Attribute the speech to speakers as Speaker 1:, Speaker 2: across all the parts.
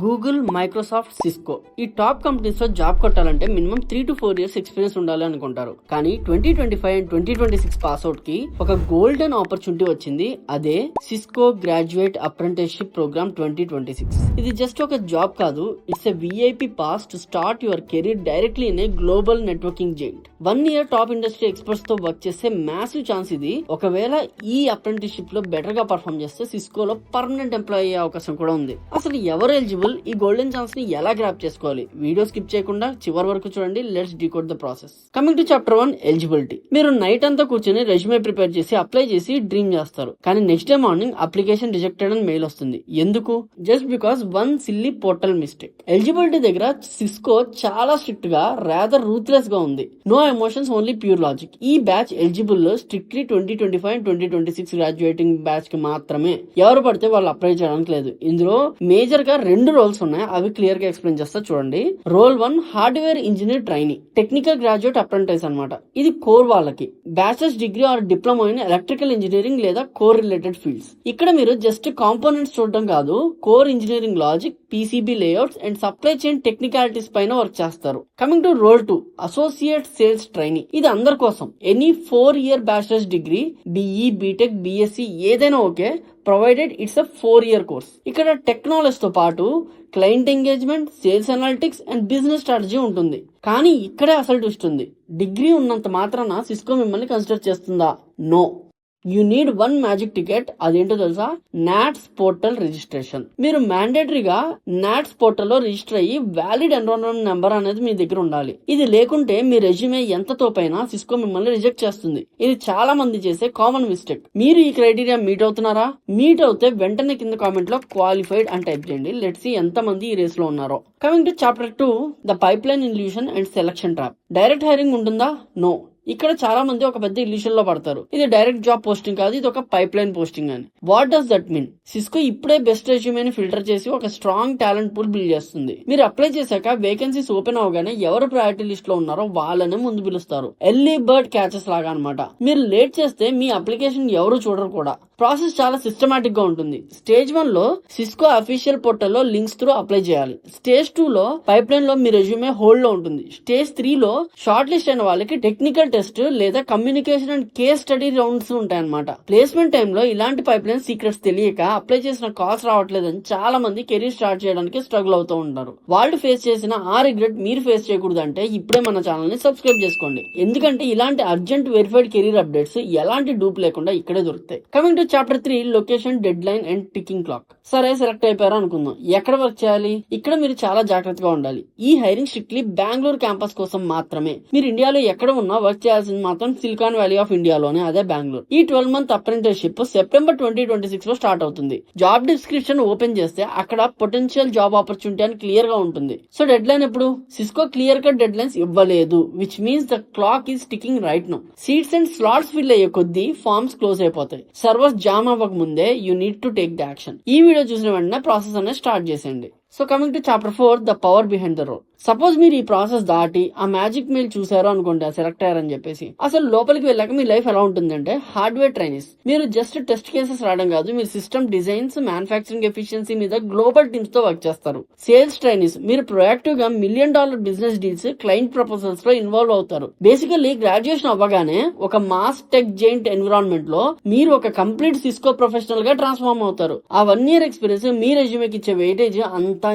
Speaker 1: Google, Microsoft, Cisco ఈ top companies లో job కొట్టాలంటే మినిమం 3 to 4 years ఎక్స్పీరియన్స్ ఉండాలి అనుకుంటారు. కానీ 2025 అండ్ 2026 పాస్అవుట్ కి ఒక గోల్డెన్ ఆపర్చునిటీ వచ్చింది. అదే సిస్కో గ్రాడ్యుయేట్ అప్రెంటిస్షిప్ ప్రోగ్రామ్ 2026. ఇది జస్ట్ ఒక జాబ్ కాదు, it's a VIP pass to start your career directly in a global networking giant. 1 year top industry experts తో వర్క్ చేసే మ్యాసివ్ ఛాన్స్ ఇది. ఒకవేళ ఈ అప్రెంటిస్షిప్ లో బెటర్ గా పర్ఫార్మ్ చేస్తే సిస్కోలో పర్మనెంట్ ఎంప్లాయ్ అయ్యే అవకాశం కూడా ఉంది. అసలు ఎవరు ఎలిజిబుల్, ఈ గోల్డెన్ ఛాన్స్ ని ఎలా గ్రాప్ చేసుకోవాలి? వీడియో స్కిప్ చేయకుండా చివరి వరకు చూడండి. Let's decode the process. Coming to chapter 1, eligibility. మీరు నైట్ అంతా కూర్చొని రెజ్యూమే ప్రిపేర్ చేసి అప్లై చేసి డ్రీమ్ చేస్తారు. కానీ next day morning application rejected అని మెయిల్ వస్తుంది. ఎందుకు? Just because one silly portal mistake. Eligibility దగ్గర సిస్కో చాలా స్ట్రిక్ట్ గా, రాదర్ రూత్లెస్ గా ఉంది. No emotions, only pure logic. ఈ batch eligible strictly 2025 and 2026 graduating batch కి మాత్రమే. ఎవరు పడితే వాళ్ళు అప్లై చేయడానికి లేదు. ఇందులో మేజర్ గా 2 రోల్స్ ఉన్నాయి. అవి క్లియర్ గా ఎక్స్ప్లెయిన్ చేస్తా చూడండి. Role 1 hardware engineer trainee, technical graduate apprentice అన్నమాట. ఇది కోర్ వాళ్ళకి. Bachelors degree or diploma in electrical engineering లేదా కోర్ రిలేటెడ్ ఫీల్డ్స్. ఇక్కడ మీరు జస్ట్ కాంపోనెంట్స్ చూడడం కాదు, core engineering logic, PCB layouts and supply chain technicalities పైన వర్క్ చేస్తారు. Coming to role 2, associate sales trainee. ఇది అందరి కోసం. Any 4 year bachelors degree, BE, BTech, BSc ఏదైనా okay, provided it's a 4 year course. ఇక్కడ technology తో పాటు client engagement, sales analytics and business strategy ఉంటుంది. కానీ ఇక్కడే అసలు ట్విస్ట్ ఉంది. డిగ్రీ ఉన్నంత మాత్రాన సిస్కో మిమ్మల్ని కన్సిడర్ చేస్తుందా? No. You need 1 magic ticket. అదేంటో తెలుసా? NATS portal registration. మీరు మ్యాండేటరీగా నాట్స్ పోర్టల్ లో రిజిస్టర్ అయ్యి వ్యాలిడ్ ఎన్రోల్మెంట్ నెంబర్ అనేది మీ దగ్గర ఉండాలి. ఇది లేకుంటే మీ రెజ్యూమే ఎంత తోపైనా సిస్కో మిమ్మల్ని రిజెక్ట్ చేస్తుంది. ఇది చాలా మంది చేసే కామన్ మిస్టేక్. మీరు ఈ క్రైటీరియా మీట్ అవుతున్నారా? మీట్ అవుతే వెంటనే కింద కామెంట్ లో క్వాలిఫైడ్ అని టైప్ చేయండి. లెట్స్ సీ ఎంత మంది ఈ రేస్ లో ఉన్నారో. Coming to chapter 2, the pipeline illusion and selection trap. Direct hiring ఉంటుందా? నో. ఇక్కడ చాలా మంది ఒక పెద్ద ఇల్యూషన్ లో పడతారు. ఇది డైరెక్ట్ జాబ్ పోస్టింగ్ కాదు, ఇది ఒక పైప్ లైన్ పోస్టింగ్ అని. What does that mean? Cisco ఇప్పుడే బెస్ట్ రెజ్యూమేని ఫిల్టర్ చేసి ఒక స్ట్రాంగ్ టాలెంట్ పూల్ బిల్డ్ చేస్తుంది. మీరు అప్లై చేశాక వేకెన్సీస్ ఓపెన్ అవగానే ఎవరు ప్రయారిటీ లిస్ట్ లో ఉన్నారో వాళ్ళనే ముందు పిలుస్తారు. ఎర్లీ బర్డ్ క్యాచెస్ లాగా అనమాట. మీరు లేట్ చేస్తే మీ అప్లికేషన్ ఎవరు చూడరు కూడా. ప్రాసెస్ చాలా సిస్టమాటిక్ గా ఉంటుంది. స్టేజ్ 1 లో సిస్కో అఫీషియల్ పోర్టల్ లో లింక్స్ త్రూ అప్లై చేయాలి. స్టేజ్ 2 లో పైప్ లైన్ లో మీ రెజ్యూమే హోల్డ్ లో ఉంటుంది. స్టేజ్ 3 లో షార్ట్ లిస్ట్ అయిన వాళ్ళకి టెక్నికల్ టెస్ట్ లేదా communication and case study rounds ఉంటాయన్నమాట. ప్లేస్మెంట్ టైమ్ లో ఇలాంటి పైప్ లైన్ సీక్రెట్స్ తెలియక అప్లై చేసిన కాల్స్ రావట్లేదని చాలా మంది కెరీర్ స్టార్ట్ చేయడానికి స్ట్రగుల్ అవుతూ ఉంటారు. వాళ్ళు ఫేస్ చేసిన ఆ రిగ్రెట్ మీరు ఫేస్ చేయకూడదు అంటే ఇప్పుడే మన ఛానల్ ని సబ్స్క్రైబ్ చేసుకోండి. ఎందుకంటే ఇలాంటి అర్జెంట్ వెరిఫైడ్ కెరీర్ అప్డేట్స్ ఎలాంటి డూప్ లేకుండా ఇక్కడే దొరుకుతాయి. Coming to chapter 3, location, dead line and ticking clock. సరే, సెలెక్ట్ అయిపోయారు అనుకుందాం. ఎక్కడ వర్క్ చేయాలి? ఇక్కడ మీరు చాలా జాగ్రత్తగా ఉండాలి. ఈ హైరింగ్ స్ట్రిక్ట్లీ బెంగళూరు క్యాంపస్ కోసం మాత్రమే. మీరు ఇండియాలో ఎక్కడ ఉన్నా వర్క్ చేయాల్సింది మాత్రం సిలికాన్ వ్యాలీ ఆఫ్ ఇండియాలోనే, అదే బెంగళూరు. ఈ 12 month అప్రెంటిస్షిప్ సెప్టెంబర్ 2026 లో స్టార్ట్ అవుతుంది. జాబ్ డిస్క్రిప్షన్ ఓపెన్ చేస్తే అక్కడ పొటెన్షియల్ జాబ్ ఆపర్చునిటీ అని క్లియర్ గా ఉంటుంది. సో డెడ్ లైన్ ఎప్పుడు? Cisco clear cut deadline ఇవ్వలేదు, which means the clock is ticking right now. Seats and slots fill అయ్యే కొద్దీ ఫార్మ్స్ క్లోజ్ అయిపోతాయి. సర్వర్స్ జామ్ అవ్వక ముందే you need to take the action. ఈ వీడియో చూసిన వెంటనే ప్రాసెస్ అనేది స్టార్ట్ చేసేయండి. So coming to chapter 4, the power behind the role. Suppose మీరు ఈ ప్రాసెస్ దాటి ఆ మ్యాజిక్ మెయిల్ చూసారు అనుకోండి, సెలెక్ట్ అయ్యారని చెప్పేసి. అసలు లోపలికి వెళ్ళాక మీ లైఫ్ ఎలా ఉంటుందంటే, హార్డ్వేర్ ట్రైనీస్. మీరు జస్ట్ టెస్ట్ కేసెస్ రావడం కాదు, మీరు సిస్టమ్ డిజైన్స్, మ్యానుఫ్యాక్చరింగ్ ఎఫిషియన్సీ మీద గ్లోబల్ టీమ్స్ తో వర్క్ చేస్తారు. Sales trainees. మీరు ప్రొయాక్టివ్ గా $1 million business deals, client proposals లో ఇన్వాల్వ్ అవుతారు. బేసికల్లీ గ్రాడ్యుయేషన్ అవ్వగానే ఒక మాస్ టెక్ జైంట్ ఎన్విరాన్మెంట్ లో మీరు ఒక కంప్లీట్ సిస్కో ప్రొఫెషనల్ గా ట్రాన్స్ఫార్మ్ అవుతారు. ఆ 1 year ఎక్స్పీరియన్స్ మీ రెజ్యూమేకి ఇచ్చే వెయిటేజ్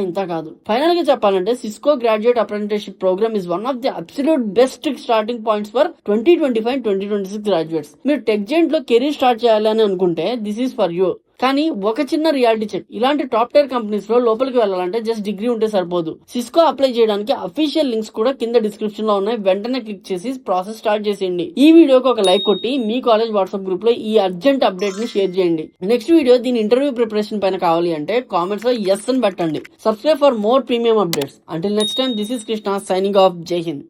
Speaker 1: ఇంత కాదు. ఫైనల్ గా చెప్పాలంటే Cisco graduate apprenticeship programme is one of the absolute best starting points for 2025 2026 graduates. మీరు టెక్ జైంట్ లో కెరీర్ స్టార్ట్ చేయాలని అనుకుంటే దిస్ ఈస్ ఫర్ యూ. కానీ ఒక చిన్న రియాలిటీ చెక్. ఇలాంటి టాప్ టైర్ కంపెనీస్ లో లోపలికి వెళ్ళాలంటే జస్ట్ డిగ్రీ ఉంటే సరిపోదు. సిస్కో అప్లై చేయడానికి అఫీషియల్ లింక్స్ కూడా కింద డిస్క్రిప్షన్ లో ఉన్నాయి. వెంటనే క్లిక్ చేసి ప్రాసెస్ స్టార్ట్ చేసేయండి. ఈ వీడియోకి ఒక లైక్ కొట్టి మీ కాలేజ్ వాట్సాప్ గ్రూప్ లో ఈ అర్జెంట్ అప్డేట్ ని షేర్ చేయండి. నెక్స్ట్ వీడియో దీని ఇంటర్వ్యూ ప్రిపరేషన్ పైన కావాలి అంటే కామెంట్స్ లో ఎస్ అని పెట్టండి. Subscribe for more premium updates. Until next time, this is Krishna signing off. జై హింద్.